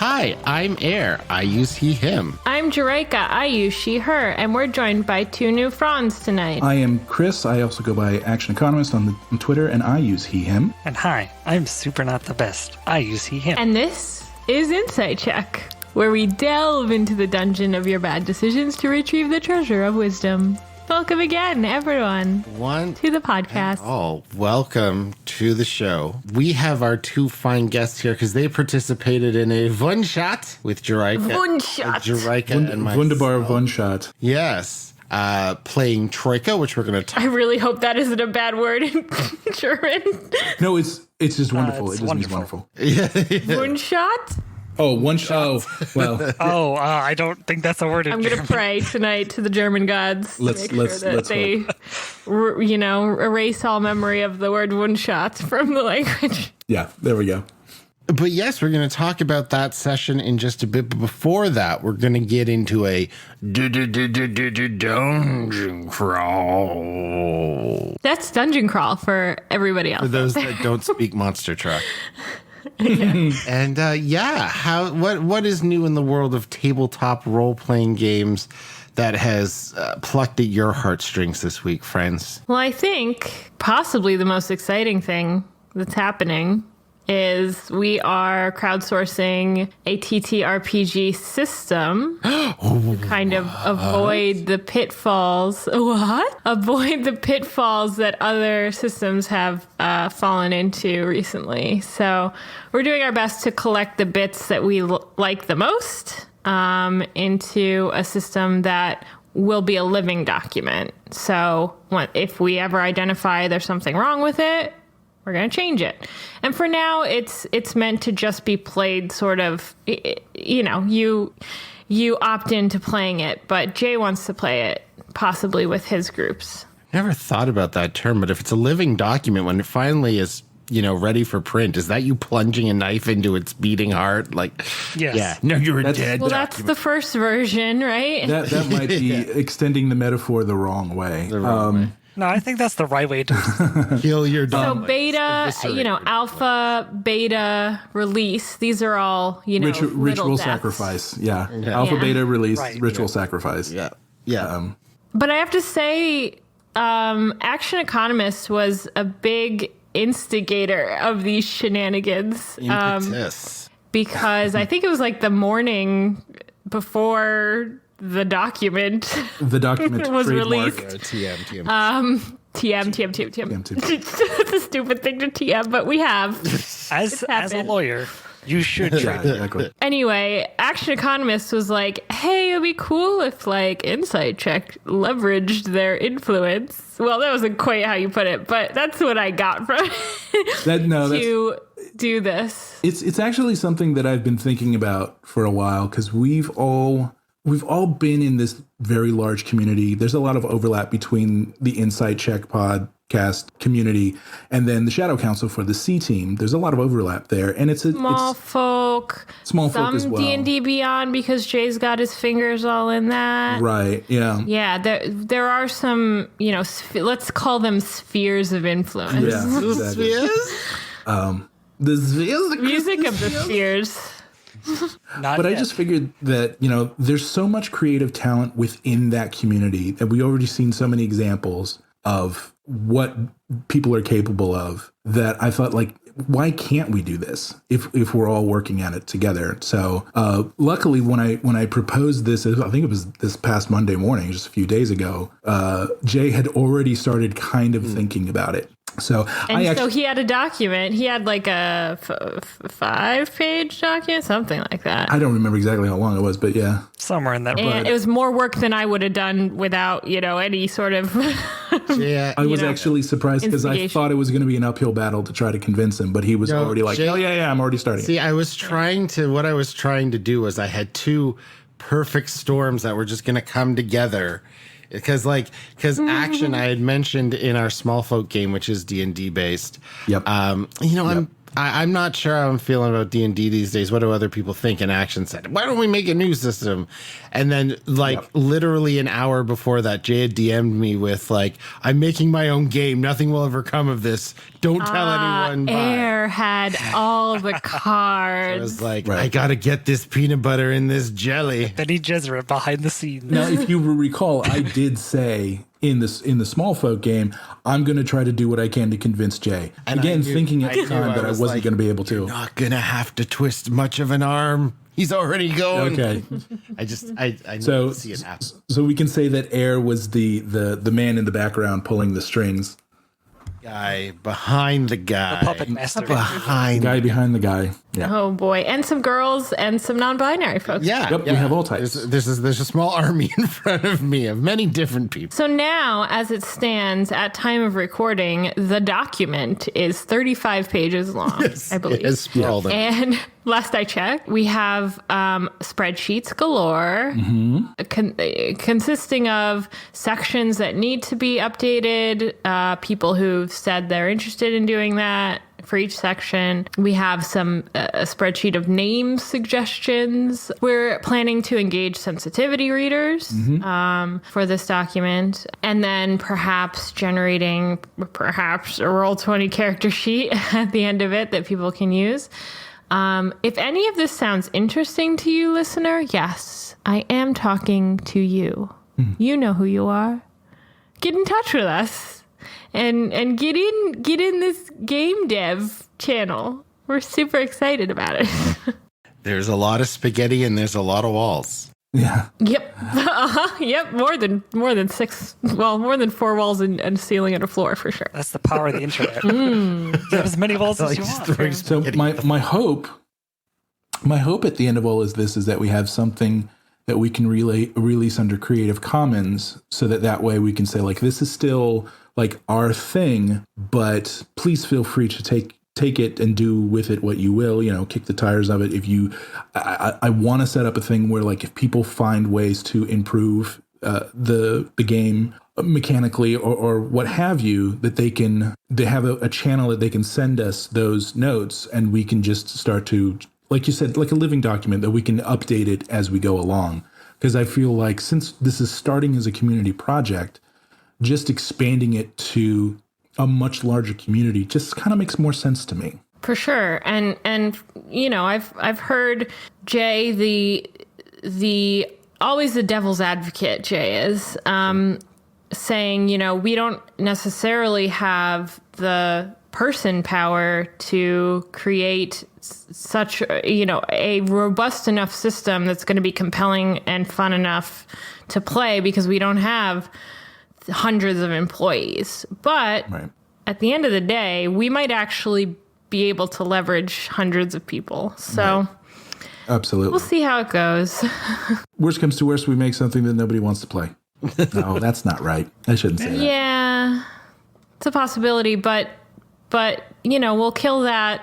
Hi, I'm Air. I use he, him. I'm Jerika. I use she, her. And we're joined by two new fronds tonight. I am Chris. I also go by ActionEconomist on Twitter, and I use he, him. And hi, I'm SupernautTheBest. I use he, him. And this is Insight Check, where we delve into the dungeon of your bad decisions to retrieve the treasure of wisdom. Welcome again, everyone, to the podcast. Welcome to the show. We have our two fine guests here because they participated in a one-shot with Jerika. Jerika and myself. Wunderbar one-shot. Yes. Playing Troika, which we're going to talk. I really hope that isn't a bad word in German. No, it's just wonderful. It's it just means wonderful. One-shot? Oh, one shot. Oh, well. I don't think that's a word in I'm going to pray tonight to the German gods. Let's they, erase all memory of the word one-shot from the language. Yeah, there we go. But yes, we're going to talk about that session in just a bit. But before that, we're going to get into a dungeon crawl. That's dungeon crawl for everybody else. For those that don't speak Monster Truck. Yeah. And what is new in the world of tabletop role-playing games that has plucked at your heartstrings this week, friends? Well, I think possibly the most exciting thing that's happening is we are crowdsourcing a TTRPG system to kind of avoid the pitfalls. What? Avoid the pitfalls that other systems have fallen into recently. So we're doing our best to collect the bits that we like the most into a system that will be a living document. So if we ever identify there's something wrong with it, we're going to change it. And for now, it's meant to just be played sort of, you opt into playing it, but Jay wants to play it possibly with his groups. Never thought about that term, but if it's a living document, when it finally is, ready for print, is that you plunging a knife into its beating heart? Like, yes. Yeah, no, you're a dead Well, document. that's the first version, right? That might be extending the metaphor the wrong way. No, I think that's the right way to kill your So dog. beta, alpha, beta, release. These are all, ritual deaths. sacrifice. Yeah. Alpha, beta, release, Right. ritual sacrifice. Yeah. But I have to say, ActionEconomist was a big instigator of these shenanigans. Impetus. Because I think it was like the morning before the document The document was trademark. released. TM. TM. It's a stupid thing to TM, but we have. as a happened. lawyer, you should Yeah, exactly. Anyway, ActionEconomist was like, hey, it'd be cool if Insight Check leveraged their influence. Well, that wasn't quite how you put it, but that's what I got from it to do this. It's actually something that I've been thinking about for a while because we've all been in this very large community. There's a lot of overlap between the Insight Check podcast community and then the Shadow Council for the C team. There's a lot of overlap there, and it's Small folk as well. Some D&D Beyond because Jay's got his fingers all in that. Right? Yeah. Yeah, there are some, let's call them spheres of influence. Yeah. Exactly. The spheres. Music of the spheres. not. But I yet. just figured that, there's so much creative talent within that community that we already seen so many examples of what people are capable of that I thought, why can't we do this if we're all working at it together? So luckily, when I proposed this, I think it was this past Monday morning, just a few days ago, Jay had already started kind of thinking about it. So so he had a document. He had like a 5-page document, something like that. I don't remember exactly how long it was, but yeah. somewhere in there. And it was more work than I would have done without, any sort of. Yeah. I was actually surprised because I thought it was going to be an uphill battle to try to convince him, but he was already like, Jay, oh, yeah, I'm already starting. See, what I was trying to do was I had two perfect storms that were just going to come together. Because Action, I had mentioned in our small folk game, which is D&D based. Yep. I'm not sure how I'm feeling about D&D these days. What do other people think? And Action said, why don't we make a new system? And then literally an hour before that, Jay had DM'd me with I'm making my own game. Nothing will ever come of this. Don't tell anyone. Air had all the cards. I was like, I got to get this peanut butter in this jelly. Benny Gesserit behind the scenes. Now, if you recall, I did say in the small folk game, I'm going to try to do what I can to convince Jay. And again, thinking at the time that I wasn't going to be able to. You're not going to have to twist much of an arm. He's already going. Okay. I need to see it happen. So we can say that Air was the man in the background pulling the strings. Guy behind the guy. The puppet master. Behind the guy behind the guy. Yeah. Oh boy, and some girls and some non-binary folks. Yeah, we have all types. There's a small army in front of me of many different people. So now, as it stands at time of recording, the document is 35 pages long, I believe. It is sprawled. And last I checked, we have spreadsheets galore, consisting of sections that need to be updated, people who've said they're interested in doing that. For each section, we have a spreadsheet of name suggestions. We're planning to engage sensitivity readers for this document, and then perhaps generating a Roll20 character sheet at the end of it that people can use. If any of this sounds interesting to you, listener, yes, I am talking to you. You know who you are. Get in touch with us. And get in this game dev channel. We're super excited about it. There's a lot of spaghetti and there's a lot of walls. Yeah. Yep. Yep. More than 6. Well, more than 4 walls and a ceiling and a floor for sure. That's the power of the internet. You have as many walls as you want. So my hope at the end of all is that we have something that we can release under Creative Commons, so that way we can say this is still our thing, but please feel free to take it and do with it what you will, kick the tires of it. If I want to set up a thing where if people find ways to improve the game mechanically or what have you, that they have a channel that they can send us those notes, and we can just start to, like you said, like a living document that we can update it as we go along. Because I feel since this is starting as a community project, just expanding it to a much larger community just kind of makes more sense to me. For sure. And I've heard Jay, the always the devil's advocate Jay is, saying, we don't necessarily have the person power to create such, a robust enough system that's going to be compelling and fun enough to play, because we don't have hundreds of employees. But at the end of the day, we might actually be able to leverage hundreds of people. So absolutely, we'll see how it goes. Worst comes to worst, we make something that nobody wants to play. No, that's not right. I shouldn't say that. Yeah, it's a possibility, but we'll kill that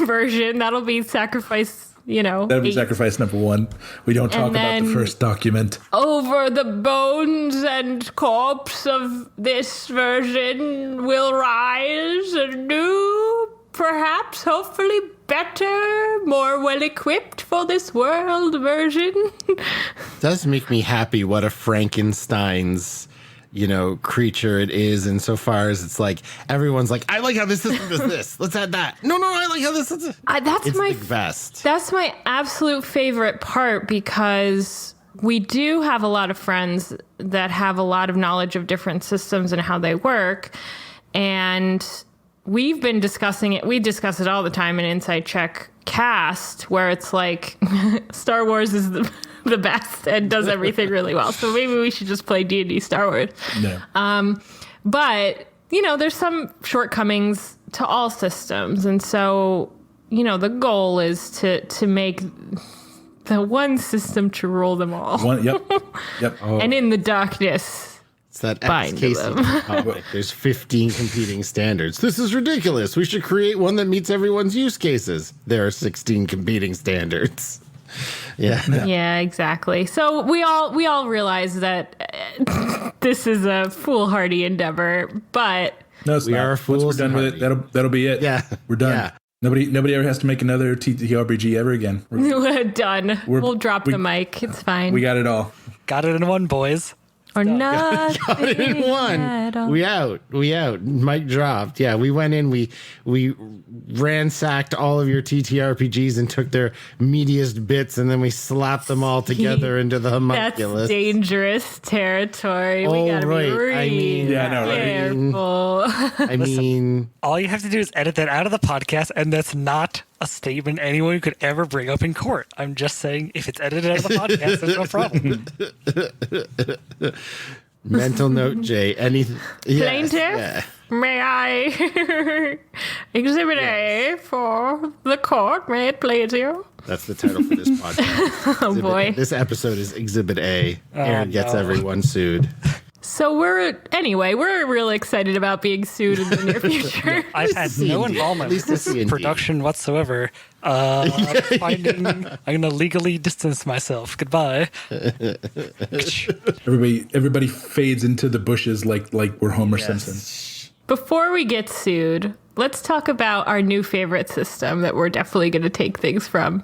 version. That'll be sacrifice. That'll be sacrifice number 1. We don't talk about the first document. Over the bones and corpse of this version will rise a new, perhaps, hopefully better, more well-equipped for this world version. It does make me happy what a Frankenstein's creature it is, insofar as it's everyone's I like how this system does this. Let's add that. No, I like how this is. It's my best. That's my absolute favorite part, because we do have a lot of friends that have a lot of knowledge of different systems and how they work. And we've been discussing it. We discuss it all the time in Inside Check Cast, where it's Star Wars is the best and does everything really well. So maybe we should just play D&D Star Wars. No. But, there's some shortcomings to all systems. And so, the goal is to make the one system to rule them all. Yep. Oh. And in the darkness, it's that XKCD topic. There's 15 competing standards. This is ridiculous. We should create one that meets everyone's use cases. There are 16 competing standards. Yeah, exactly. So we all realize that this is a foolhardy endeavor, but no, we are fools. Once we're done with it, that'll be it. Yeah, we're done. Yeah. Nobody ever has to make another TTRPG ever again. We're done. We'll drop the mic. It's fine. We got it all. Got it in one, boys. Or nothing. Got it in one. We out. Mic dropped. Yeah, we went in. We ransacked all of your TTRPGs and took their meatiest bits, and then we slapped them all together into the homunculus. That's dangerous territory. We gotta be really careful. I mean, all you have to do is edit that out of the podcast, and that's not a statement anyone could ever bring up in court. I'm just saying, if it's edited out of the podcast, there's no problem. Mental note, Jay. Anything? Plaintiff, may I exhibit A for the court? May it please you? That's the title for this podcast. Boy. This episode is Exhibit A. Aaron gets everyone sued. So we're really excited about being sued in the near future. I've had no involvement with this production whatsoever. I'm going to legally distance myself. Goodbye. Everybody fades into the bushes like we're Homer Simpson. Before we get sued, let's talk about our new favorite system that we're definitely going to take things from.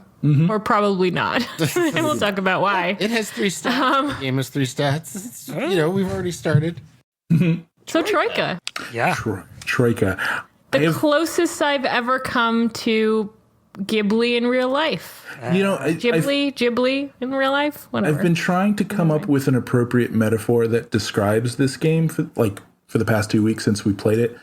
Or probably not. And we'll talk about why. It has 3 stats. The game has 3 stats. We've already started. So Troika. Yeah. Troika. The closest I've ever come to Ghibli in real life. Ghibli in real life? Whatever. I've been trying to come up with an appropriate metaphor that describes this game for the past 2 weeks since we played it.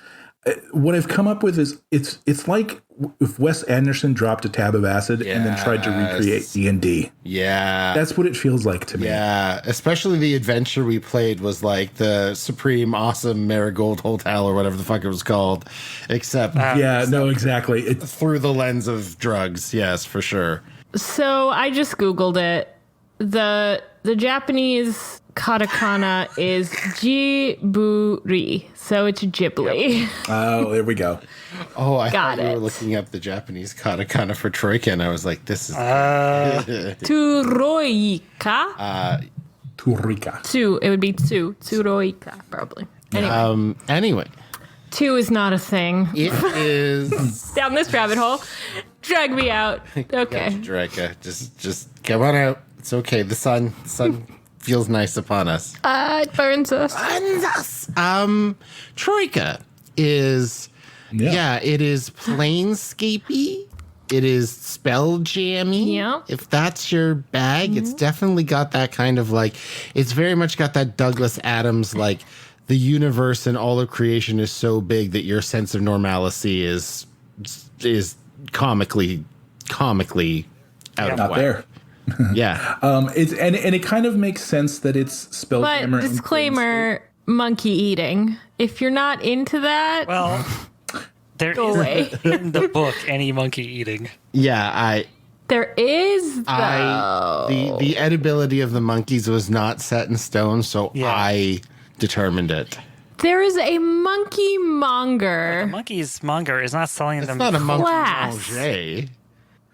What I've come up with is it's like if Wes Anderson dropped a tab of acid and then tried to recreate D&D. Yeah. That's what it feels like to me. Yeah. Especially the adventure we played was like the Supreme Awesome Marigold Hotel or whatever the fuck it was called. Except exactly. Through the lens of drugs. Yes, for sure. So I just Googled it. The Japanese katakana is Jiburi, so it's Ghibli. Yep. Oh, there we go. Oh, I thought you were looking up the Japanese katakana for Troika, and I was like, this is... Troika? Troika. It would be Troika, probably. Anyway. 2 is not a thing. It is... Down this rabbit hole. Drag me out. Okay. Jerika, just come on out. It's okay. The sun feels nice upon us. It burns us. Troika is, it is planescapey. It is spell jammy. Yeah. If that's your bag, it's definitely got that kind of it's very much got that Douglas Adams, the universe and all of creation is so big that your sense of normalcy is comically out of whack. There. Yeah. It kind of makes sense that it's Spelljammer. But disclaimer, monkey eating. If you're not into that, well, there is in the book any monkey eating. Yeah, there is though. The edibility of the monkeys was not set in stone, so I determined it. There is a monkey monger. The monkey's monger is not selling them. It's not a monkey class. manger.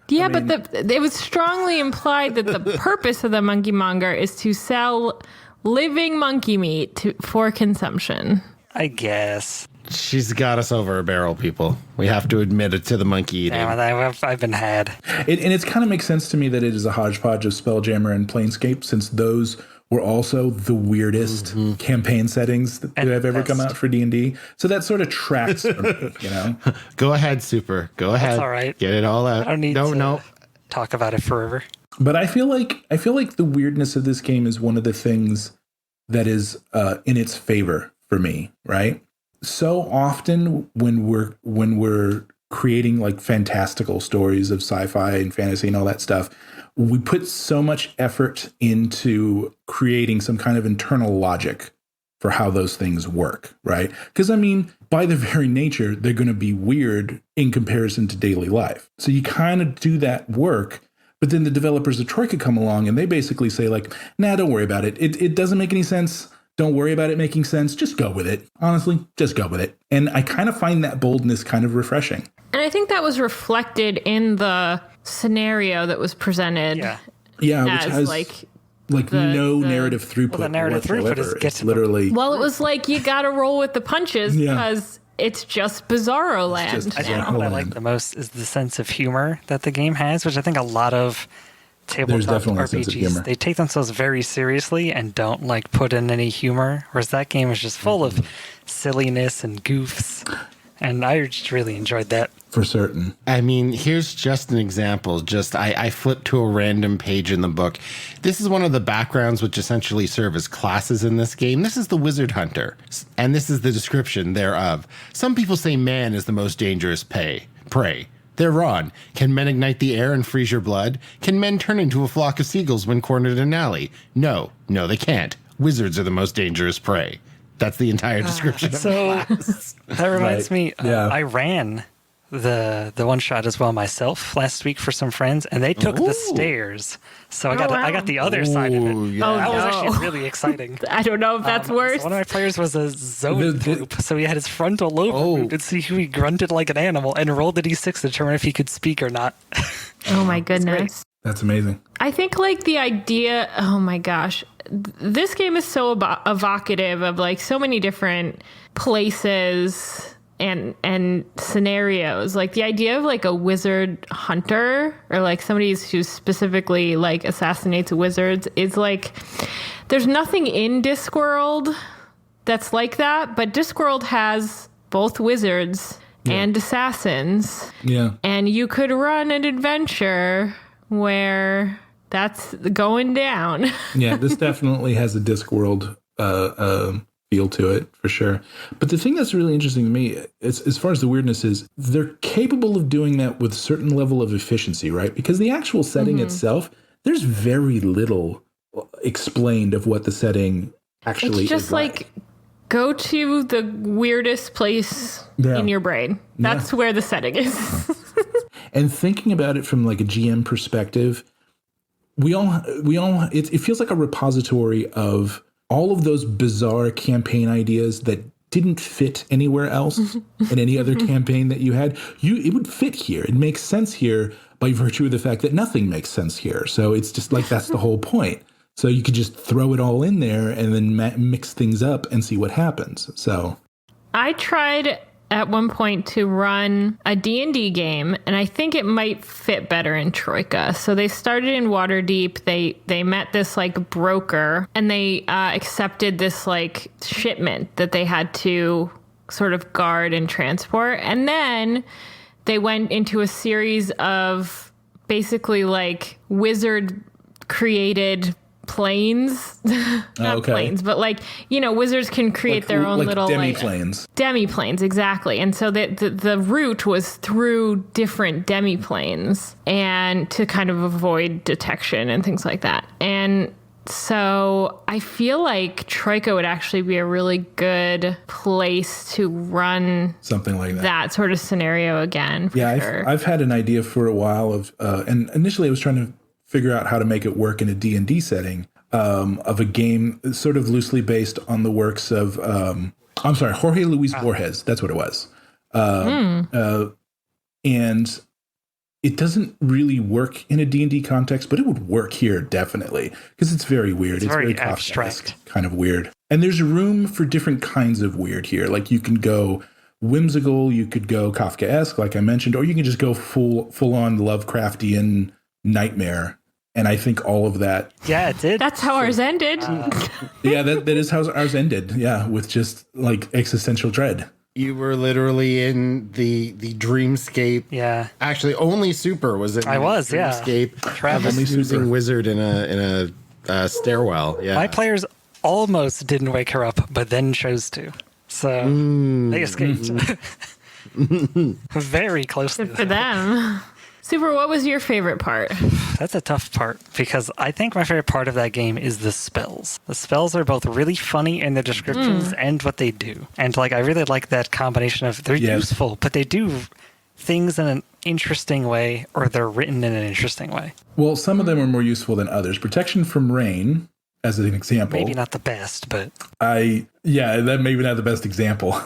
Yeah, but it was strongly implied that the purpose of the monkey monger is to sell living monkey meat for consumption. I guess. She's got us over a barrel, people. We have to admit it to the monkey eating. Damn, I've been had. And it kind of makes sense to me that it is a hodgepodge of Spelljammer and Planescape, since those were also the weirdest campaign settings that have ever come out for D&D. So that sort of tracks for me, Go ahead, Super. Go ahead. That's all right. Get it all out. I don't need to talk about it forever. But I feel like the weirdness of this game is one of the things that is in its favor for me, right? So often when we're creating fantastical stories of sci-fi and fantasy and all that stuff, we put so much effort into creating some kind of internal logic for how those things work, right? Because, by the very nature, they're going to be weird in comparison to daily life. So you kind of do that work, but then the developers of Troika come along and they basically say nah, don't worry about it. It doesn't make any sense. Don't worry about it making sense. Just go with it. Honestly, just go with it. And I kind of find that boldness kind of refreshing. And I think that was reflected in the scenario that was presented. Yeah, which has no narrative throughput. Well, the narrative throughput is it's literally. Well, it was you got to roll with the punches because it's just Bizarro Land. just I think Bizarro what I Land. like the most is the sense of humor that the game has, which I think a lot of tabletop definitely a sense of humor. RPGs, they take themselves very seriously and don't like put in any humor, whereas that game is just full of silliness and goofs. And I just really enjoyed that. For certain. I mean, here's just an example. I flipped to a random page in the book. This is one of the backgrounds which essentially serve as classes in this game. This is the Wizard Hunter, and this is the description thereof. Some people say man is the most dangerous prey. They're wrong. Can men ignite the air and freeze your blood? Can men turn into a flock of seagulls when cornered in an alley? No, they can't. Wizards are the most dangerous prey. That's the entire description. So that reminds me, Yeah. I ran the one shot as well myself last week for some friends, and they took the stairs. So I got the other side of it. Yeah. Oh, That was no. actually really exciting. I don't know if that's worse. So one of my players was a zone group, so he had his frontal lobe removed and see who he grunted like an animal and rolled a d6 to determine if he could speak or not. Oh my goodness. That's amazing. I think like the idea, oh my gosh, this game is so evocative of like so many different places and scenarios. Like the idea of like a wizard hunter or like somebody who specifically like assassinates wizards is like, there's nothing in Discworld that's like that, but Discworld has both wizards and assassins. Yeah. And you could run an adventure where that's going down. Yeah, this definitely has a Discworld feel to it, for sure. But the thing that's really interesting to me, as far as the weirdness is, they're capable of doing that with a certain level of efficiency, right? Because the actual setting itself, there's very little explained of what the setting actually It's just is like go to the weirdest place in your brain. That's where the setting is. And thinking about it from like a GM perspective, we all it feels like a repository of all of those bizarre campaign ideas that didn't fit anywhere else in any other campaign that you had. It would fit here. It makes sense here by virtue of the fact that nothing makes sense here. So it's just like that's the whole point. So you could just throw it all in there and then mix things up and see what happens. So I tried at one point to run a D&D game, and I think it might fit better in Troika. So they started in Waterdeep. They met this like broker, and they accepted this like shipment that they had to sort of guard and transport. And then they went into a series of basically like wizard created planes, not planes, but like, you know, wizards can create like, their own like little demi-planes. Demi-planes, exactly. And so the route was through different demi-planes and to kind of avoid detection and things like that. And so I feel like Troika would actually be a really good place to run Something like that sort of scenario again. For sure. I've had an idea for a while of, and initially I was trying to figure out how to make it work in a D&D setting, of a game sort of loosely based on the works of, Jorge Luis Borges. That's what it was. And it doesn't really work in a D&D context, but it would work here definitely because it's very weird. It's very abstract, kind of weird. And there's room for different kinds of weird here. Like you can go whimsical, you could go Kafkaesque, like I mentioned, or you can just go full on Lovecraftian nightmare. And I think all of that. Yeah, it did. That's how ours ended. Yeah, that is how ours ended. Yeah, with just like existential dread. You were literally in the dreamscape. Yeah. Actually, only Super was in. I was, dreamscape. Travis. Of a snoozing wizard in a stairwell. Yeah. My players almost didn't wake her up, but then chose to. So they escaped. Very close to Good for them. Super, what was your favorite part? That's a tough part because I think my favorite part of that game is the spells. The spells are both really funny in their descriptions and what they do. And like I really like that combination of they're useful, but they do things in an interesting way or they're written in an interesting way. Well, some of them are more useful than others. Protection from rain, as an example. Maybe not the best, but that maybe not the best example.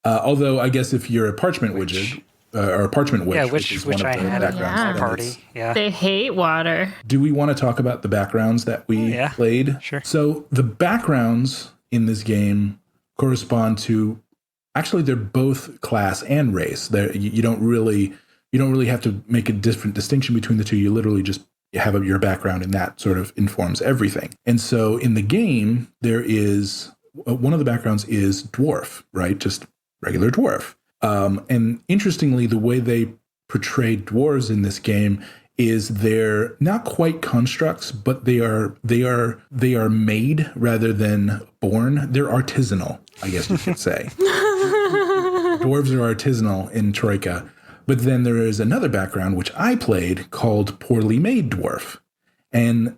Although I guess if you're a parchment wizard, or a parchment witch, which is one I of the had backgrounds at the party. Yeah. They hate water. Do we want to talk about the backgrounds that we played? Sure. So the backgrounds in this game correspond to Actually, they're both class and race. You don't really have to make a different distinction between the two. You literally just have your background, and that sort of informs everything. And so in the game, there is one of the backgrounds is dwarf, right? Just regular dwarf. And interestingly, the way they portray dwarves in this game is they're not quite constructs, but they are made rather than born. They're artisanal, I guess you could say. Dwarves are artisanal in Troika. But then there is another background, which I played, called Poorly Made Dwarf. And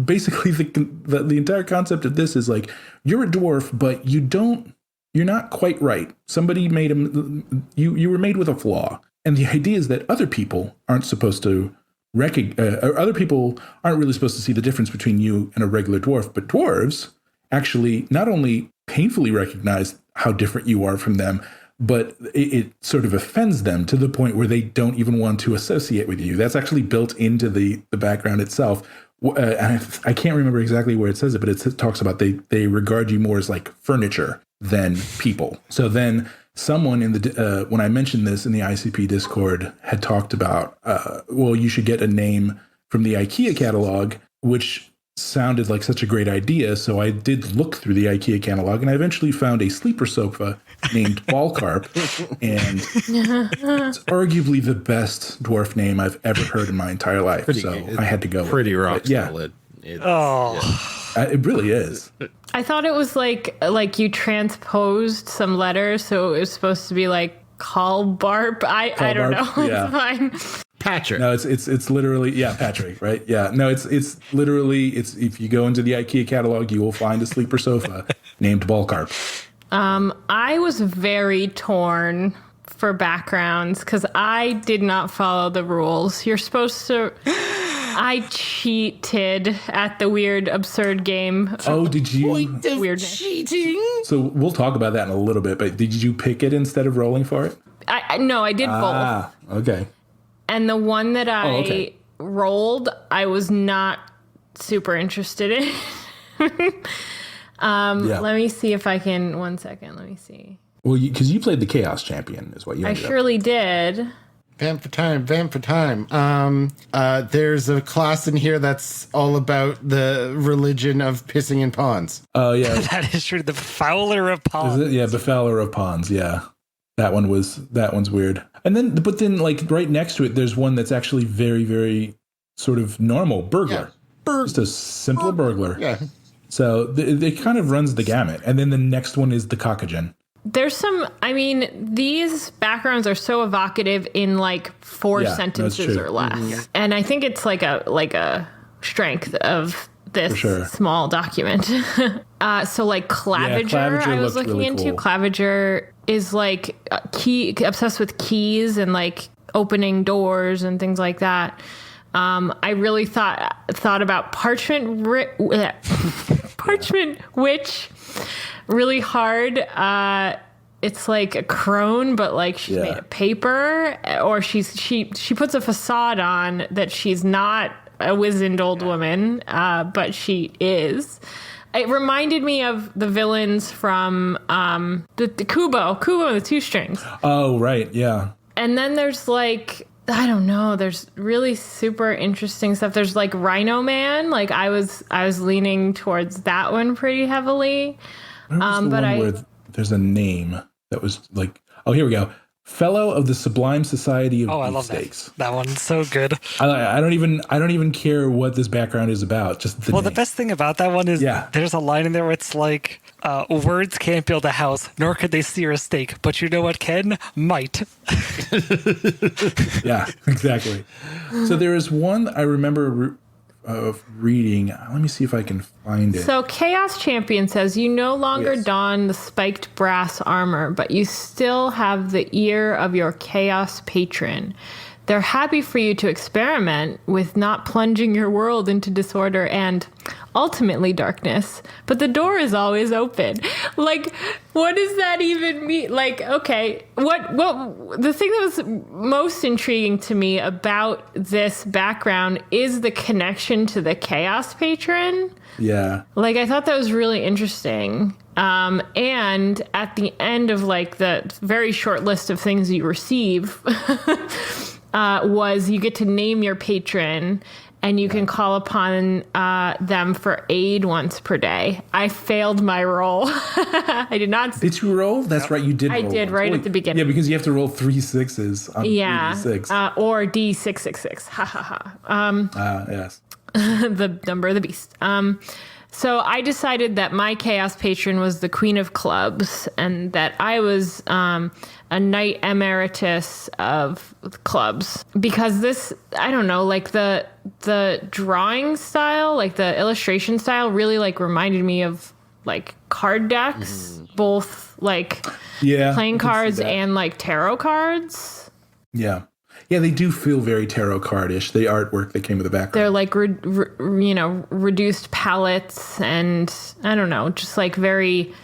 basically the entire concept of this is like, you're a dwarf, but you're not quite right. Somebody made him, you were made with a flaw. And the idea is that other people aren't supposed to other people aren't really supposed to see the difference between you and a regular dwarf, but dwarves actually not only painfully recognize how different you are from them, but it sort of offends them to the point where they don't even want to associate with you. That's actually built into the background itself. I can't remember exactly where it says it, but it talks about they regard you more as like furniture than people. So then someone in the when I mentioned this in the ICP Discord had talked about, well, you should get a name from the IKEA catalog, which sounded like such a great idea. So I did look through the IKEA catalog, and I eventually found a sleeper sofa named Ballcarp, and it's arguably the best dwarf name I've ever heard in my entire life. I had to go. Pretty with it. rock solid. It really is. I thought it was like you transposed some letters, so it was supposed to be like call barp. I don't know. Yeah. It's fine. Patrick. No, it's literally, Patrick, right? Yeah. No, it's literally, if you go into the IKEA catalog, you will find a sleeper sofa named Ballcarp. I was very torn for backgrounds because I did not follow the rules. You're supposed to. I cheated at the weird, absurd game. Oh, did you? Weird cheating. So we'll talk about that in a little bit, but did you pick it instead of rolling for it? No, I did both. Okay. And the one that I rolled, I was not super interested in. Let me see if I can. 1 second. Let me see. Well, because you played the Chaos Champion, is what you. I surely did. Vamp for time. There's a class in here that's all about the religion of pissing in ponds. Oh, yeah. That is true. The Fowler of Ponds. Is it? Yeah, the Fowler of Ponds. Yeah. That one's weird. And then, but then, like, right next to it, there's one that's actually very, very sort of normal. Burglar. Yeah. Just a simple burglar. Yeah. So it kind of runs the gamut. And then the next one is the Caucagen. There's these backgrounds are so evocative in like 4 sentences or less. Mm-hmm. And I think it's like a strength of this small document. So like Claviger I was looking really into. Cool. Claviger is like obsessed with keys and like opening doors and things like that. I really thought about Parchment Witch really hard. It's like a crone, but like she's made of paper, or she puts a facade on that she's not a wizened old woman, but she is. It reminded me of the villains from the Kubo and the Two Strings. Oh, right, yeah. And then there's like, I don't know, there's really super interesting stuff. There's like Rhino Man. Like I was leaning towards that one pretty heavily. Where there's a name that was like, oh, here we go. Fellow of the Sublime Society of Beefsteaks. I love that. That one's so good. I don't even care what this background is about. Just the name. The best thing about that one is there's a line in there where it's like, words can't build a house, nor could they sear a steak. But you know what can? Might. Yeah, exactly. So there is one I remember of reading. Let me see if I can find it. So Chaos Champion says, you no longer don the spiked brass armor, but you still have the ear of your Chaos patron. they're happy for you to experiment with not plunging your world into disorder and ultimately darkness, but the door is always open. Like, what does that even mean? Like, okay, what the thing that was most intriguing to me about this background is the connection to the Chaos Patron. Yeah. Like, I thought that was really interesting. And at the end of like the very short list of things you receive was you get to name your patron and you can call upon them for aid once per day. I failed my roll. I did not. Did you roll? That's right. You did roll. I did once. right at the beginning. Yeah, because you have to roll 3 6s on 3d6. Or D666. Ha ha ha. Yes. The number of the beast. So I decided that my Chaos Patron was the Queen of Clubs and that I was a Knight Emeritus of Clubs. Because this, I don't know, like the drawing style, like the illustration style really like reminded me of like card decks, both like playing cards and like tarot cards. Yeah. Yeah, they do feel very tarot card-ish, the artwork that came with the background. They're like, reduced palettes and I don't know, just like very,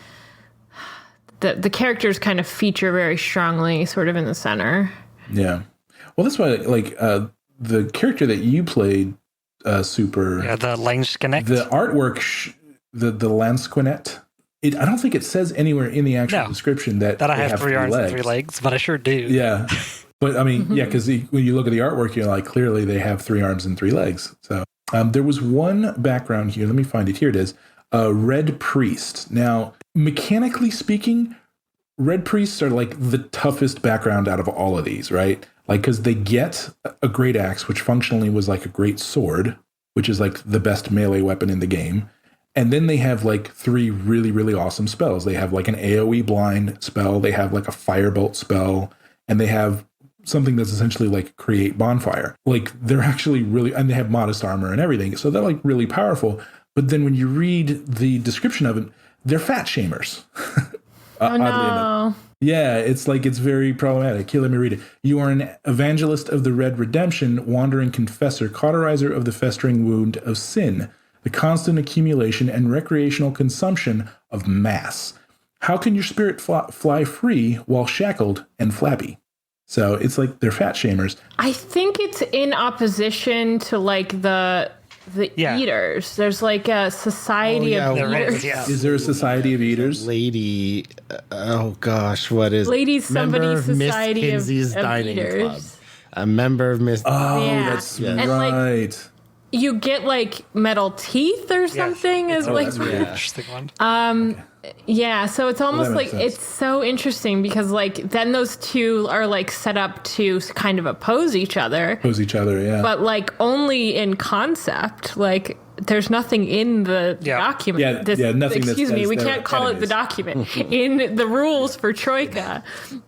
the characters kind of feature very strongly sort of in the center. Yeah. Well, that's why, like, the character that you played, Super... Yeah, the Langsquinet. The artwork, the Lansquinet, I don't think it says anywhere in the actual description that I have 3 arms and 3 legs, but I sure do. Yeah. But I mean, yeah, because when you look at the artwork, you're like, clearly they have 3 arms and 3 legs. So there was one background here. Let me find it. Here it is. Red Priest. Now, mechanically speaking, Red Priests are like the toughest background out of all of these, right? Like, because they get a great axe, which functionally was like a great sword, which is like the best melee weapon in the game. And then they have like 3 really, really awesome spells. They have like an AoE blind spell. They have like a firebolt spell. And they have something that's essentially like create bonfire. Like they're actually really, and they have modest armor and everything. So they're like really powerful. But then when you read the description of it, they're fat shamers. Oh, no. Yeah, it's very problematic. Here, let me read it. You are an evangelist of the Red Redemption, wandering confessor, cauterizer of the festering wound of sin, the constant accumulation and recreational consumption of mass. How can your spirit fly free while shackled and flabby? So it's like they're fat shamers. I think it's in opposition to like the eaters. There's like a society of eaters. Is there a society of eaters? Lady, oh gosh, what is Ladies somebody society Miss Kinsey's of Dining eaters. Club. A member of Miss. Oh, Yeah. that's And, right. like, you get like metal teeth or something as like that's really Interesting one. yeah, so it's almost makes like sense. it's so interesting because like then those two are like set up to kind of oppose each other, Yeah. but like only in concept. Like there's nothing in the document. Nothing. Excuse me, we they're can't call it the enemies. document in the rules for Troika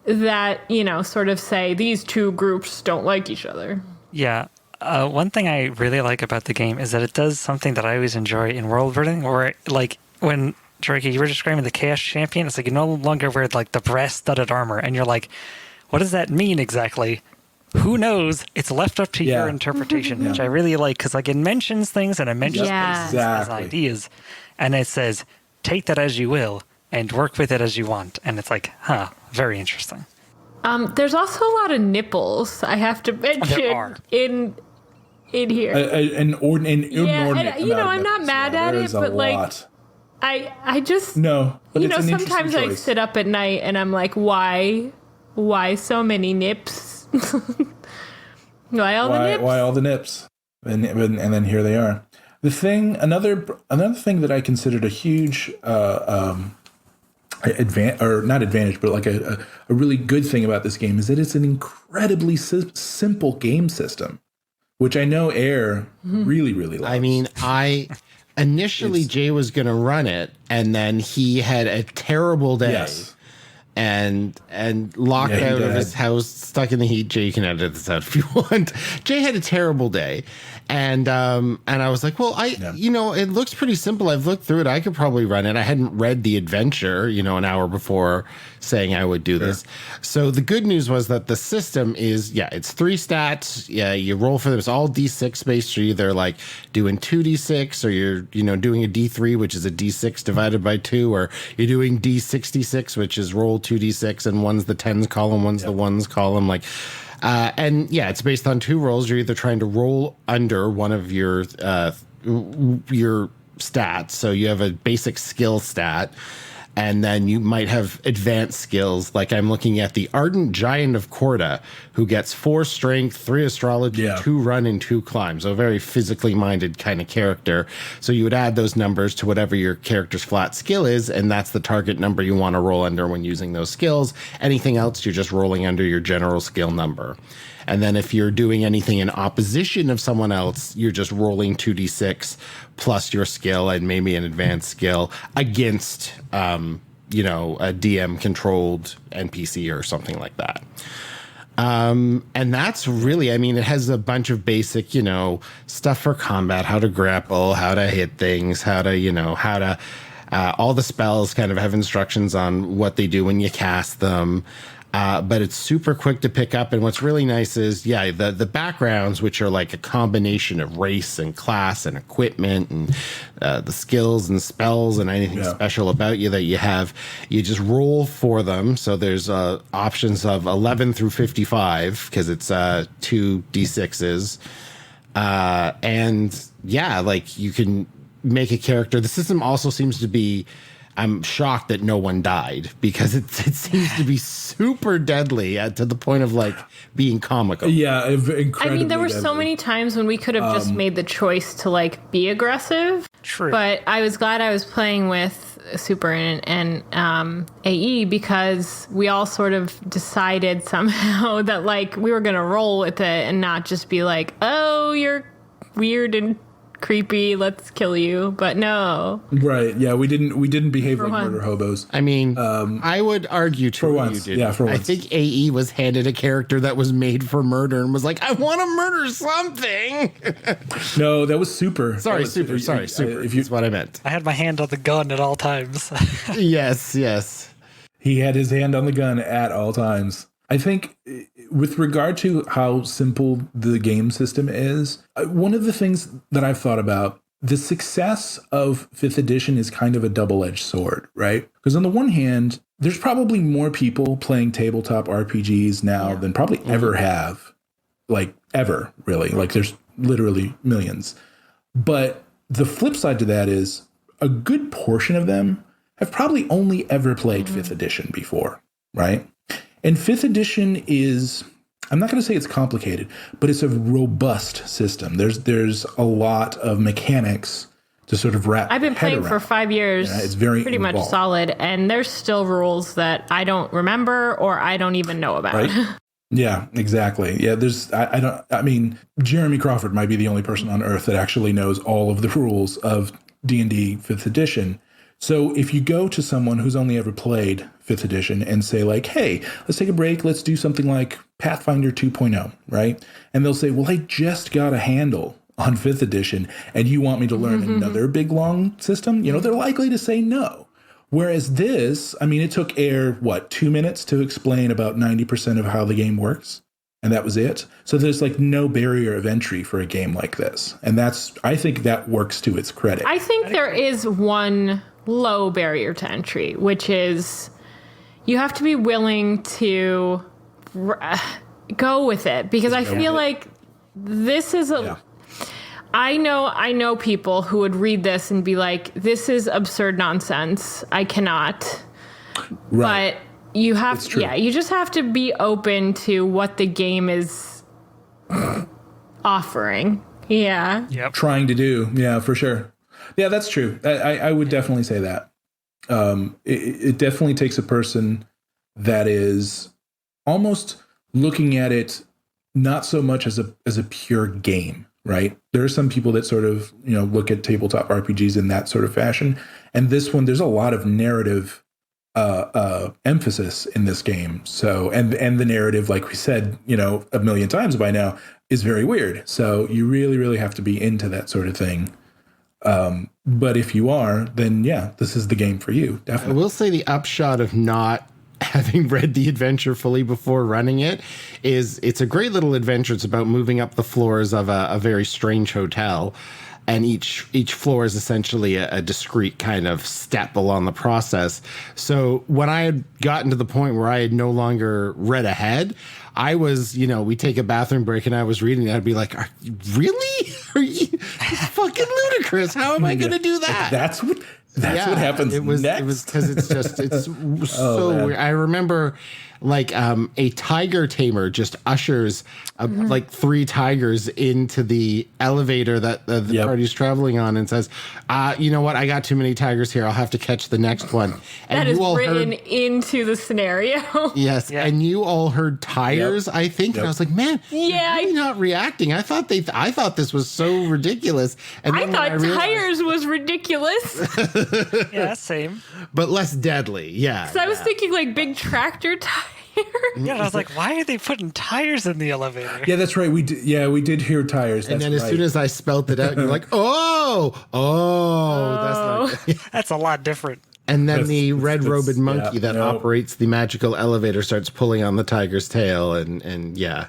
that sort of say these two groups don't like each other. Yeah. One thing I really like about the game is that it does something that I always enjoy in world building, where like when Jerika, you were describing the Chaos Champion, it's like you no longer wear like the brass-studded armor, and you're like, what does that mean exactly? Who knows? It's left up to your interpretation, which I really like, because like it mentions things and it mentions places as ideas, and it says, take that as you will and work with it as you want, and it's like, very interesting. There's also a lot of nipples, I have to mention, in here. An inordinate and, I'm not mad at it, but like, I just no. But it's an sometimes I sit up at night and I'm like, why so many nips? Why all the nips? Why all the nips? And then here they are. The thing, another thing that I considered a huge not advantage, but like a really good thing about this game is that it's an incredibly simple game system, which I know Air really, really loves. I mean, initially Jay was going to run it, and then he had a terrible day. Yes. and locked out of his house, stuck in the heat. Jay, you can edit this out if you want. Jay had a terrible day. And I was like, well, it looks pretty simple. I've looked through it. I could probably run it. I hadn't read the adventure, an hour before saying I would do this. So the good news was that the system is, it's 3 stats. Yeah, you roll for them. It's all D6 based. You're either like doing 2D6 or you're, doing a D3, which is a D6 divided by 2, or you're doing D66, which is roll 2D6 and one's the tens column, one's the ones column. Like, it's based on 2 rolls. You're either trying to roll under one of your stats. So you have a basic skill stat, and then you might have advanced skills. Like I'm looking at the Ardent Giant of Corda, who gets 4 strength, 3 astrology, 2 run, and 2 climb. So a very physically minded kind of character. So you would add those numbers to whatever your character's flat skill is, and that's the target number you want to roll under when using those skills. Anything else, you're just rolling under your general skill number. And then if you're doing anything in opposition of someone else, you're just rolling 2d6 plus your skill and maybe an advanced skill against, a DM-controlled NPC or something like that. And that's really, it has a bunch of basic, stuff for combat, how to grapple, how to hit things, how to, all the spells kind of have instructions on what they do when you cast them. But it's super quick to pick up. And what's really nice is, the backgrounds, which are like a combination of race and class and equipment and the skills and spells and anything special about you that you have, you just roll for them. So there's options of 11 through 55 because it's 2 D6s. You can make a character. The system also seems to be, I'm shocked that no one died because it seems to be super deadly to the point of like being comical. Yeah, incredibly there were deadly. So many times when we could have just made the choice to like be aggressive. True. But I was glad I was playing with Super and AE because we all sort of decided somehow that like we were going to roll with it and not just be like, oh, you're weird and creepy, let's kill you. But no, right? Yeah, we didn't behave like murder hobos. I would argue for once. You did. I think AE was handed a character that was made for murder and was like, I want to murder something. No, that was Super. Sorry, Super. Super. That's what I meant. I had my hand on the gun at all times. Yes. He had his hand on the gun at all times. I think with regard to how simple the game system is, one of the things that I've thought about, the success of 5th edition is kind of a double-edged sword, right? Because on the one hand, there's probably more people playing tabletop RPGs now than probably ever have. Like, ever, really. Like, there's literally millions. But the flip side to that is a good portion of them have probably only ever played 5th edition before, right? And 5th edition is, I'm not going to say it's complicated, but it's a robust system. There's a lot of mechanics to sort of wrap. I've been playing for 5 years. It's very pretty involved. Much solid, and there's still rules that I don't remember or I don't even know about. Right? Yeah, exactly. Yeah, Jeremy Crawford might be the only person on earth that actually knows all of the rules of D&D 5th edition. So if you go to someone who's only ever played 5th edition and say like, hey, let's take a break. Let's do something like Pathfinder 2.0, right? And they'll say, well, I just got a handle on 5th edition and you want me to learn another big, long system? They're likely to say no. Whereas this, it took Air, 2 minutes to explain about 90% of how the game works. And that was it. So there's like no barrier of entry for a game like this. And I think that works to its credit. I think there is one low barrier to entry, which is you have to be willing to go with it because I feel like this is I know people who would read this and be like, this is absurd nonsense. I cannot. Right. But you have you just have to be open to what the game is offering. Yeah. Yep. Trying to do. Yeah, for sure. Yeah, that's true. I would definitely say that. It definitely takes a person that is almost looking at it not so much as a pure game, right? There are some people that sort of, look at tabletop RPGs in that sort of fashion. And this one, there's a lot of narrative emphasis in this game. So, and the narrative, like we said, a million times by now, is very weird. So you really, really have to be into that sort of thing. But if you are, then yeah, this is the game for you. Definitely. I will say the upshot of not having read the adventure fully before running it is it's a great little adventure. It's about moving up the floors of a very strange hotel. And each floor is essentially a discrete kind of step along the process. So when I had gotten to the point where I had no longer read ahead, I was, we take a bathroom break and I was reading it. I'd be like, really? Are you it's fucking ludicrous? How am I going to do that? That's what happens next. It was because it's so weird. I remember like a tiger tamer just ushers like 3 tigers into the elevator that the party's traveling on and says, you know what? I got too many tigers here. I'll have to catch the next one. And that is written into the scenario. Yes. Yeah. And you all heard tires, I think. Yep. And I was like, man, I'm not reacting. I thought this was so ridiculous. And I thought tires was ridiculous. Yeah, same. But less deadly. Yeah. So I was thinking like big tractor tire. Yeah, and I was like, why are they putting tires in the elevator? Yeah, that's right. We did hear tires. And then as soon as I spelt it out, you're like, That's a lot different. And then the red-robed monkey that operates the magical elevator starts pulling on the tiger's tail, and yeah.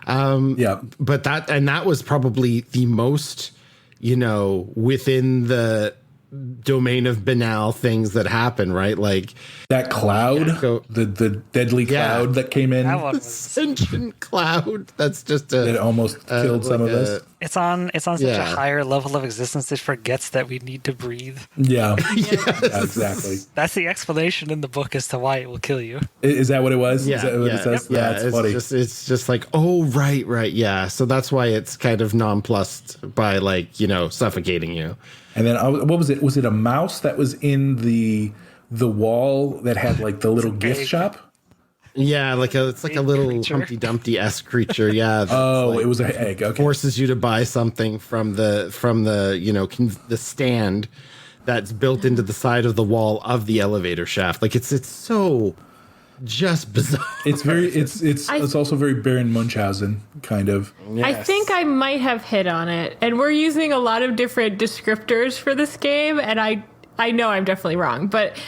But that was probably the most, within the domain of banal things that happen, right? Like that cloud, the deadly cloud that came in. That one sentient cloud. That's just it almost killed some of us. It's on such a higher level of existence it forgets that we need to breathe. Yeah. Yeah, exactly. That's the explanation in the book as to why it will kill you. Is that what it was? Yeah. Is that what it says? Yeah, that's funny. It's just like, oh, right. Yeah. So that's why it's kind of nonplussed by suffocating you. And then what was it? Was it a mouse that was in the wall that had like the little gift shop? Yeah, it's like a little Humpty Dumpty-esque creature. Yeah. It was an egg. Okay. Forces you to buy something from the the stand that's built into the side of the wall of the elevator shaft. Like it's so just bizarre. It's also very Baron Munchausen kind of. Yes. I think I might have hit on it. And we're using a lot of different descriptors for this game, and I know I'm definitely wrong, but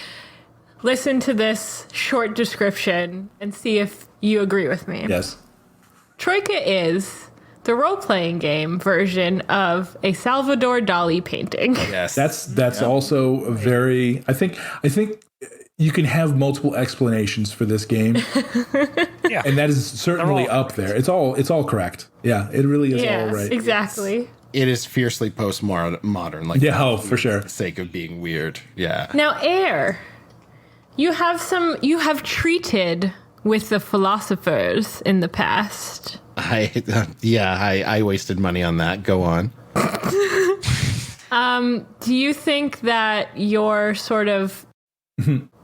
listen to this short description and see if you agree with me. Yes. Troika is the role-playing game version of a Salvador Dali painting. Yes. That's also very I think you can have multiple explanations for this game. Yeah. And that is certainly up there. It's all correct. Yeah, it really is all right. Exactly. It is fiercely postmodern, for sure. For the sake of being weird. Yeah. Now, Air, you have treated with the philosophers in the past. I wasted money on that. Go on. Do you think that your sort of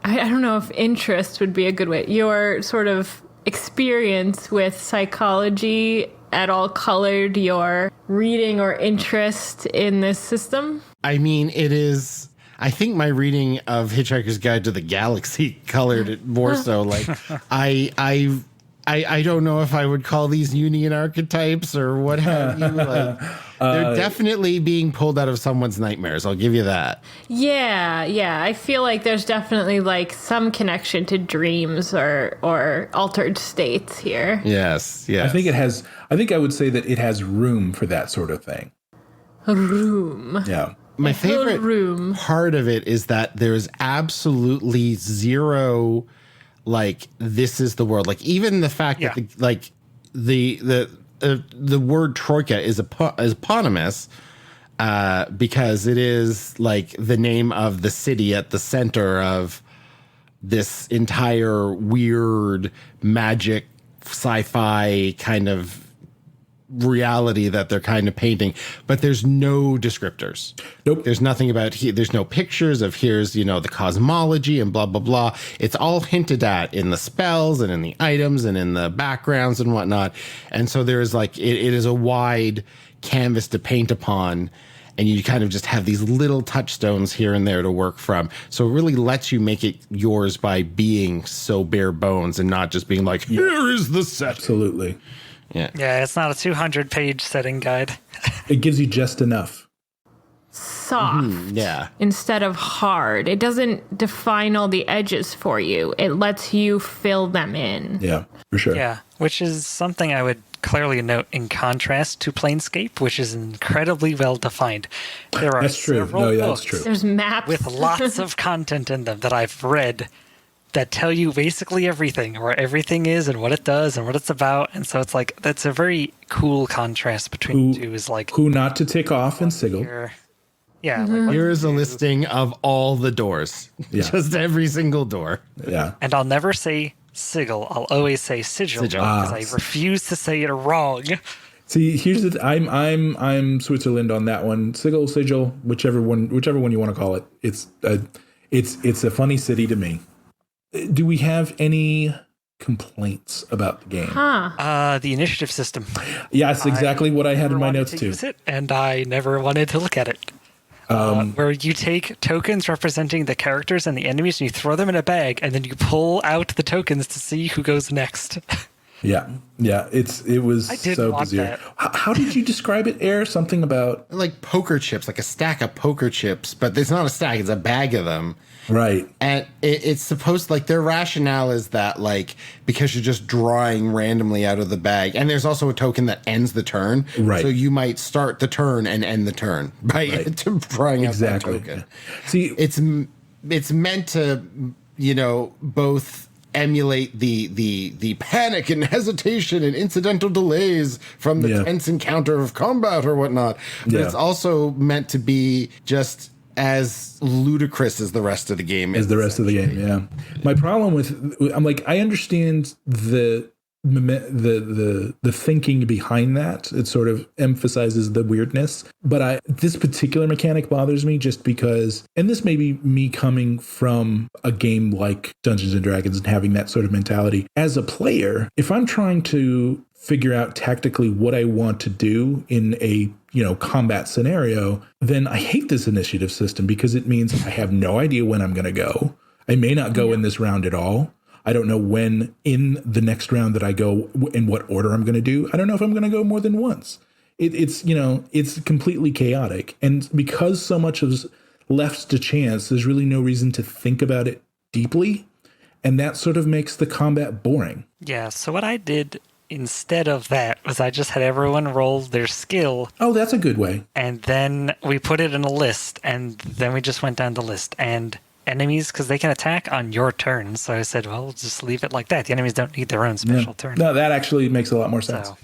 I don't know if interest would be a good way. Your sort of experience with psychology at all colored your reading or interest in this system? I mean, it is. I think my reading of Hitchhiker's Guide to the Galaxy colored it more so. Like, I don't know if I would call these Jungian archetypes or what have you. Like, they're definitely being pulled out of someone's nightmares. I'll give you that. Yeah. I feel like there's definitely like some connection to dreams or altered states here. Yes. I think I would say that it has room for that sort of thing. Room. Yeah. My favorite part of it is that there's absolutely zero, like, this is the world. Like, even the fact that the word Troika is eponymous because it is like the name of the city at the center of this entire weird magic sci-fi kind of reality that they're kind of painting, but there's no descriptors. Nope. There's nothing about here. There's no pictures of here's, the cosmology and blah, blah, blah. It's all hinted at in the spells and in the items and in the backgrounds and whatnot. And so there is like, it is a wide canvas to paint upon. and you kind of just have these little touchstones here and there to work from. So it really lets you make it yours by being so bare bones and not just being like, here is the set. Absolutely. Yeah. Yeah, it's not a 200-page setting guide. It gives you just enough. Soft Yeah. instead of hard. It doesn't define all the edges for you. It lets you fill them in. Yeah, for sure. Yeah, which is something I would clearly note in contrast to Planescape, which is incredibly well defined. There are That's true. several No, books that's true. There's maps. with lots of content in them that I've read that tell you basically everything, where everything is and what it does and what it's about. And so it's like, that's a very cool contrast between the two. Is like, Who not to tick off and sigil. yeah. Like, Here is a listing of all the doors. Yeah. Just every single door. Yeah. and I'll never say sigil. I'll always say sigil because I refuse to say it wrong. See, here's the I'm Switzerland on that one. Sigil, whichever one you want to call it. It's a funny city to me. Do we have any complaints about the game? The initiative system. Yeah, that's exactly what I had in my wanted notes to too. use it, and I never wanted to look at it. Where you take tokens representing the characters and the enemies, and you throw them in a bag, and then you pull out the tokens to see who goes next. Yeah, it was I didn't so want bizarre. that. How did you describe it, Air? Something about Like poker chips, like a stack of poker chips, but it's not a stack, it's a bag of them. right? And it's supposed, like, their rationale is that, like, because you're just drawing randomly out of the bag, and there's also a token that ends the turn. Right. So you might start the turn and end the turn by drawing out that token. See, It's meant to, both emulate the panic and hesitation and incidental delays from the tense encounter of combat or whatnot. But it's also meant to be just as ludicrous as the rest of the game is. as the rest of the game, yeah. My problem I'm like, I understand the thinking behind that. It sort of emphasizes the weirdness, but this particular mechanic bothers me just because, and this may be me coming from a game like Dungeons and Dragons and having that sort of mentality as a player. If I'm trying to figure out tactically what I want to do in a combat scenario, then I hate this initiative system because it means I have no idea when I'm going to go. I may not go in this round at all. I don't know when in the next round that I go, in what order I'm going to do. I don't know if I'm going to go more than once. It's completely chaotic. And because so much is left to chance, there's really no reason to think about it deeply. And that sort of makes the combat boring. Yeah, so what I did instead of that was I just had everyone roll their skill. Oh, that's a good way. And then we put it in a list, and then we just went down the list. And enemies, because they can attack on your turn. So I said, well, just leave it like that. The enemies don't need their own special turn. No, that actually makes a lot more sense. So,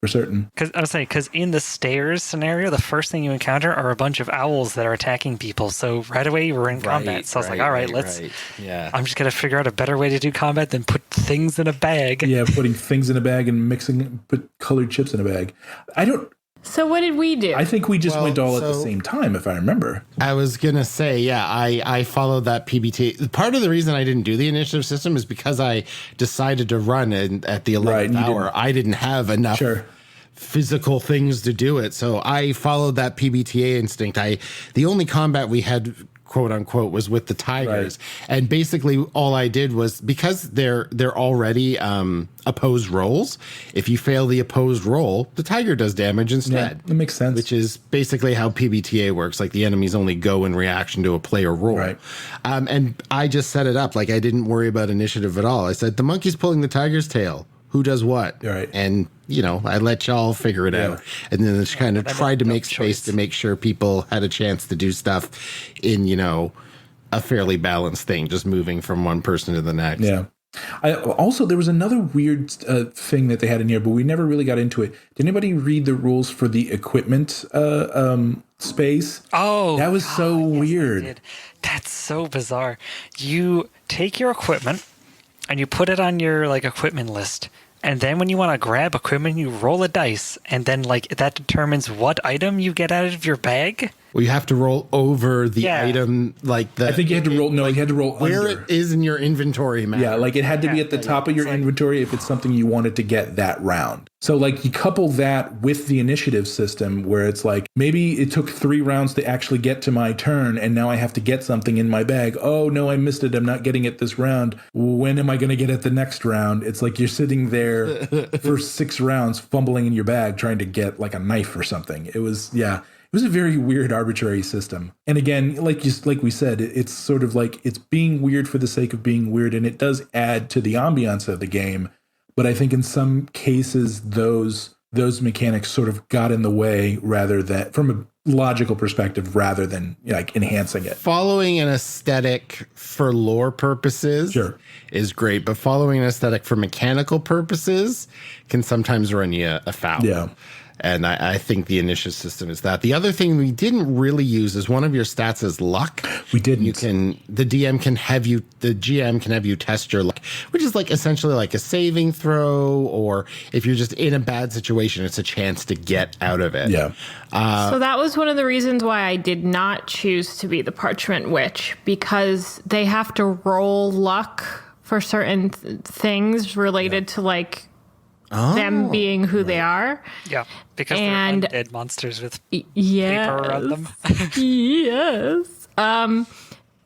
for certain. Because in the stairs scenario, the first thing you encounter are a bunch of owls that are attacking people. So right away we're in combat. So I was like, all right, let's. Yeah. I'm just gonna figure out a better way to do combat than put things in a bag. Yeah, putting things in a bag and put colored chips in a bag. So what did we do? I think we just went all at the same time, if I remember. I was going to say, yeah, I followed that PBT. Part of the reason I didn't do the initiative system is because I decided to run at the 11th hour. I didn't have enough physical things to do it. So I followed that PBTA instinct. The only combat we had, quote unquote, was with the tigers. Right. And basically all I did was, because they're already opposed rolls, if you fail the opposed roll, the tiger does damage instead. Yeah, that makes sense. Which is basically how PBTA works. Like, the enemies only go in reaction to a player roll. Right. And I just set it up. Like, I didn't worry about initiative at all. I said, the monkey's pulling the tiger's tail. Who does what? Right. And, I let y'all figure it out. And then just kind of tried to make space to make sure people had a chance to do stuff in, a fairly balanced thing, just moving from one person to the next. Yeah. Also, there was another weird thing that they had in here, but we never really got into it. Did anybody read the rules for the equipment space? Oh, that was so weird. Did. That's so bizarre. You take your equipment and you put it on your equipment list. And then when you want to grab equipment, you roll a dice, and then that determines what item you get out of your bag. Well, you have to roll over the Yeah. item, like the. I think you had to roll. No, you had to roll where under. it is in your inventory map. Yeah, like it had to be at the top of your inventory if it's something you wanted to get that round. So like you couple that with the initiative system where it's like maybe it took 3 rounds to actually get to my turn and now I have to get something in my bag. Oh no, I missed it. I'm not getting it this round. When am I going to get it the next round? It's like you're sitting there for 6 rounds fumbling in your bag trying to get like a knife or something. It was a very weird, arbitrary system. And again, like we said, it's sort of like it's being weird for the sake of being weird, and it does add to the ambiance of the game. But I think in some cases, those mechanics sort of got in the way rather than from a logical perspective rather than like enhancing it. Following an aesthetic for lore purposes is great, but following an aesthetic for mechanical purposes can sometimes run you afoul. Yeah. And I think the initiative system is that. The other thing we didn't really use is one of your stats is luck. We didn't. The GM can have you test your luck, which is like essentially like a saving throw, or if you're just in a bad situation, it's a chance to get out of it. Yeah. So that was one of the reasons why I did not choose to be the Parchment Witch, because they have to roll luck for certain things related to like them being who they are. Yeah, because they're undead monsters with paper around them. Yes.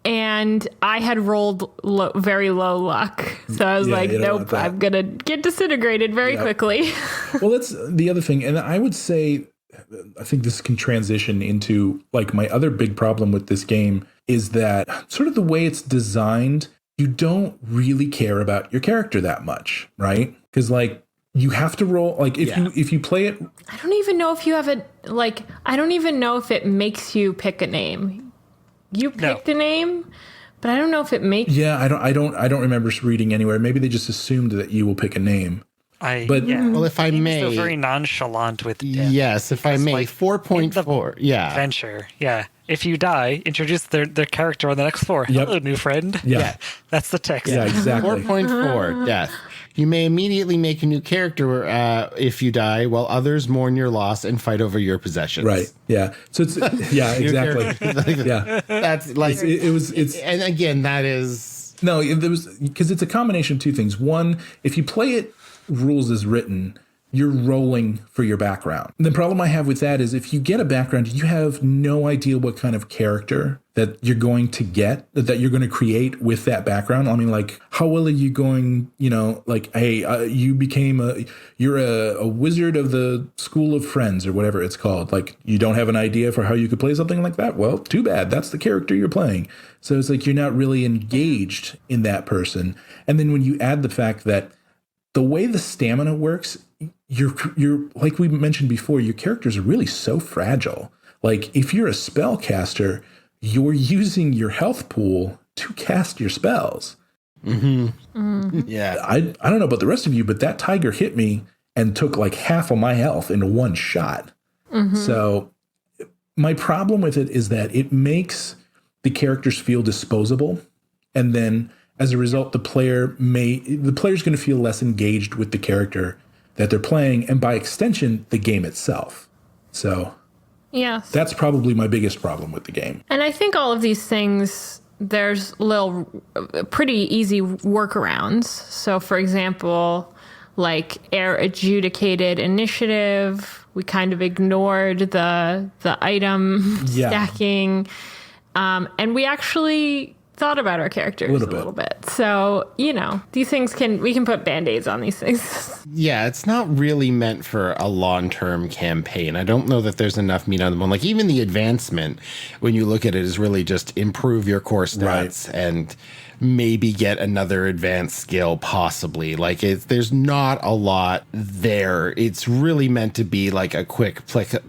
And I had rolled very low luck. So I was like, nope, I'm going to get disintegrated very quickly. Well, that's the other thing. And I would say, I think this can transition into like my other big problem with this game is that sort of the way it's designed, you don't really care about your character that much, right? Because like, you have to roll like if you play it. I don't even know if you have I don't even know if it makes you pick a name. You picked a name, but I don't know if it makes. Yeah, I don't remember reading anywhere. Maybe they just assumed that you will pick a name. Well, if I may, so very nonchalant with death. Yes, if I may, like 4.4. Yeah, adventure. Yeah, if you die, introduce their character on the next floor. Yep. Hello, new friend. Yeah, that's the text. Yeah, exactly. 4.4 death. You may immediately make a new character if you die, while others mourn your loss and fight over your possessions. Right. Yeah. So it's exactly. Yeah. That's like it's and again that is there was because it's a combination of two things. One, if you play it rules as written, you're rolling for your background. And the problem I have with that is if you get a background, you have no idea what kind of character that you're going to get, that you're going to create with that background. I mean, like, how well are you going, like, hey, you're a wizard of the School of Friends or whatever it's called. Like, you don't have an idea for how you could play something like that? Well, too bad. That's the character you're playing. So it's like you're not really engaged in that person. And then when you add the fact that the way the stamina works, you're like we mentioned before, your characters are really so fragile. Like if you're a spellcaster, you're using your health pool to cast your spells. Mm-hmm. Mm-hmm. Yeah. I don't know about the rest of you, but that tiger hit me and took like half of my health in one shot. Mm-hmm. So my problem with it is that it makes the characters feel disposable. And then as a result, the player's going to feel less engaged with the character that they're playing, and by extension, the game itself. So yes, that's probably my biggest problem with the game. And I think all of these things, there's pretty easy workarounds. So for example, like air adjudicated initiative, we kind of ignored the item stacking. And we actually thought about our characters a little bit. So, these things we can put Band-Aids on these things. Yeah, it's not really meant for a long-term campaign. I don't know that there's enough meat on the bone. Like even the advancement, when you look at it, is really just improve your core stats and maybe get another advanced skill possibly. Like there's not a lot there. It's really meant to be like a quick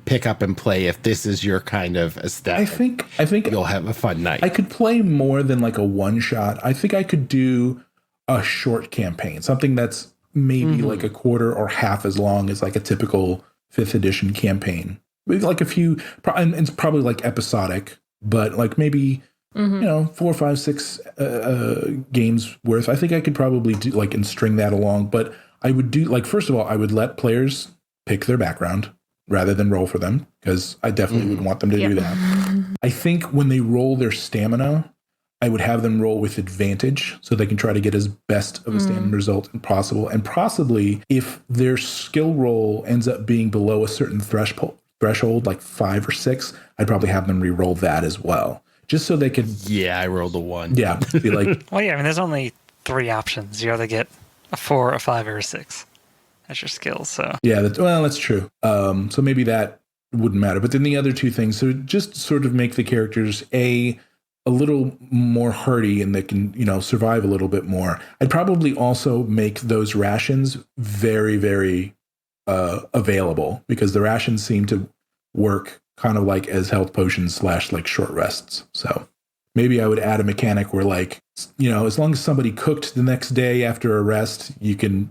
pick up and play if this is your kind of aesthetic. I think you'll have a fun night. I could play more than like a one shot. I think I could do a short campaign, something that's maybe like a quarter or half as long as like a typical 5th edition campaign. With like a few, and it's probably like episodic, but like maybe 4, 5, 6 games worth. I think I could probably do like and string that along. But I would do like, first of all, I would let players pick their background rather than roll for them, because I definitely would want them to do that. I think when they roll their stamina, I would have them roll with advantage so they can try to get as best of a stamina result as possible. And possibly if their skill roll ends up being below a certain threshold, like 5 or 6, I'd probably have them re-roll that as well. Just so they could... Yeah, I rolled a 1. Yeah, be like... Well, yeah, I mean, there's only 3 options. You either get a 4, a 5, or a 6 as your skills, so... Yeah, that's true. So maybe that wouldn't matter. But then the other 2 things, so just sort of make the characters, a little more hardy and they can, survive a little bit more. I'd probably also make those rations very, very available, because the rations seem to work kind of like as health potions / like short rests. So maybe I would add a mechanic where, like, as long as somebody cooked the next day after a rest, you can,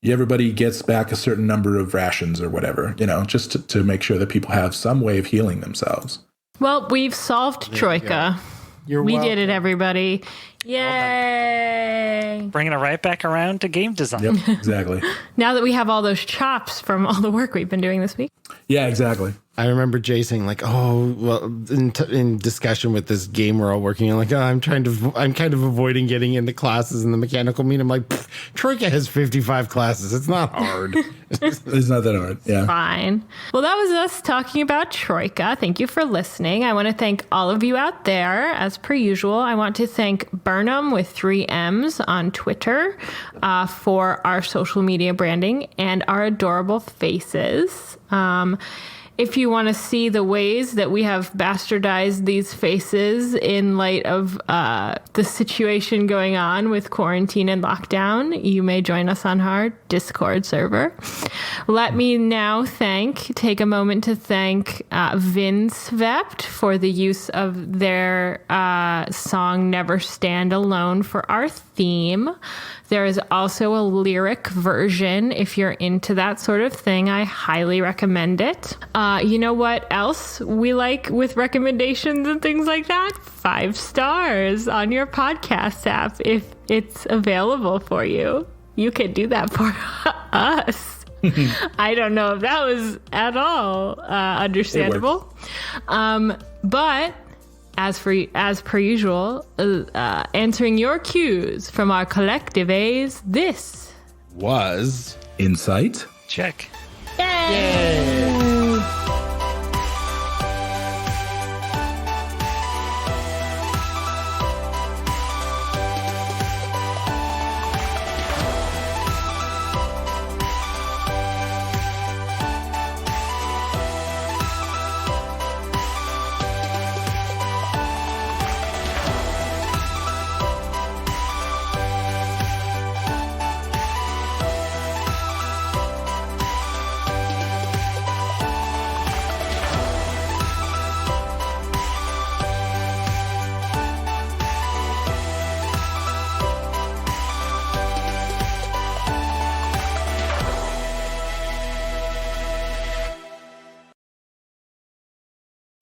everybody gets back a certain number of rations or whatever, just to make sure that people have some way of healing themselves. Well, we've solved Troika. We did it, everybody. Yay! Bringing it right back around to game design. Yep, exactly. Now that we have all those chops from all the work we've been doing this week. Yeah, exactly. I remember Jay saying, like, "Oh, well," in discussion with this game we're all working on, like, I'm kind of avoiding getting into classes in the mechanical mean. I'm like, Troika has 55 classes. It's not hard. It's not that hard. Yeah. Fine. Well, that was us talking about Troika. Thank you for listening. I want to thank all of you out there, as per usual. I want to thank Burnham with 3 M's on Twitter for our social media branding and our adorable faces. If you want to see the ways that we have bastardized these faces in light of the situation going on with quarantine and lockdown, you may join us on our Discord server. Let me now take a moment to thank Vinsvept for the use of their song Never Stand Alone for our theme. There is also a lyric version. If you're into that sort of thing, I highly recommend it. You know what else we like with recommendations and things like that? 5 stars on your podcast app if it's available for you. You can do that for us. I don't know if that was at all understandable. But as per usual, answering your cues from our collective A's, this was Insight. Check. Yay!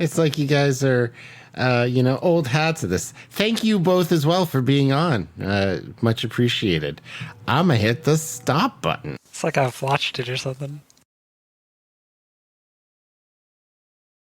It's like you guys are, old hats at this. Thank you both as well for being on. Much appreciated. I'm going to hit the stop button. It's like I've watched it or something.